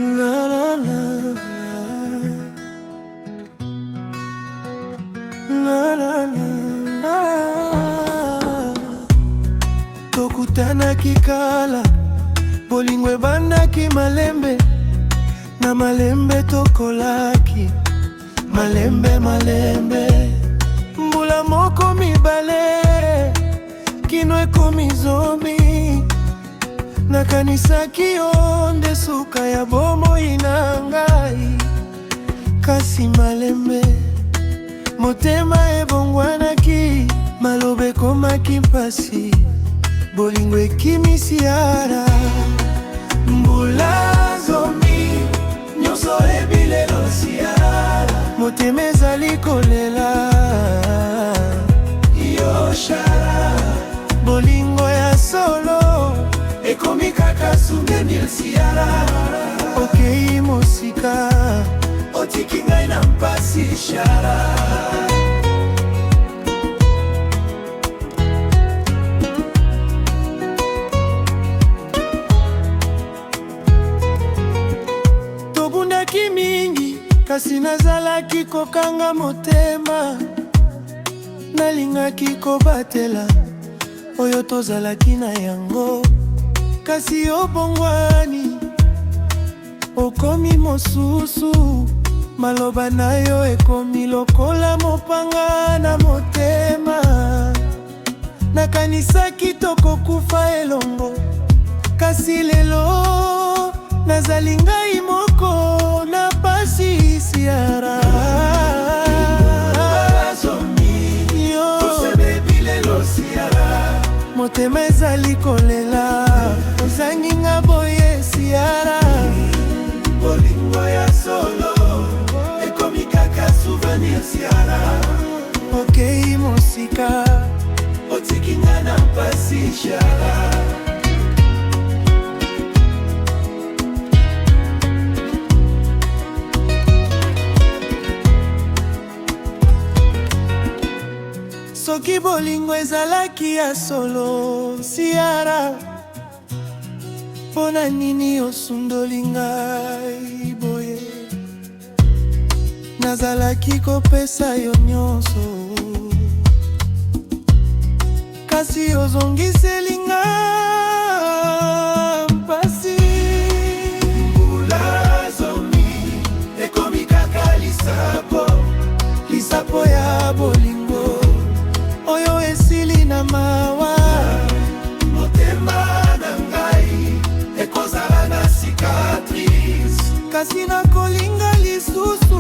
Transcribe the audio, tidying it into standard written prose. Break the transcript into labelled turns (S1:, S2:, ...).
S1: La la la la la la. Tokutana kikala bolingo ebandaki malembe na malembe tokolaki malembe malembe mbula moko mibale kino ekomi zomi nakanisaki yo nde suka ya bomoi na ngai kasi malembe motema ebongwanaki maloba ekomaki mpasi bolingo ekimisi yara mbula zomi nyonso ebilelo siara motema ezali kolela yo shara bolingo ya solo ekomi kaka souvenir siara okei mosika otiki ngai na mpasi shara. Tobundaki mingi kasi nazalaki kokanga motema nalingaki kobatela oyo tozalaki na yango kasi obongwani okomi mosusu maloba na yo ekomi lokola mopanga na motema nakanisaki tokokufa elongo kasi lelo nazali ngai moko na pasi siara motema ezali kolela ozangi nga boye siara bolingo ya solo ekomi kaka souvenir siara okei mosika otiki nga na mpasi shara. Soki bolingo ezalaki ya solo siara pona nini osundoli ngai boye nazalaki kopesa yo nyonso kasi ozongiseli nga mpasi mbula zomi ekomi kaka lisapo ya bolingo oyo esili na mawa motema na ngai ekozala na cicatrice kasi nakolinga lisusu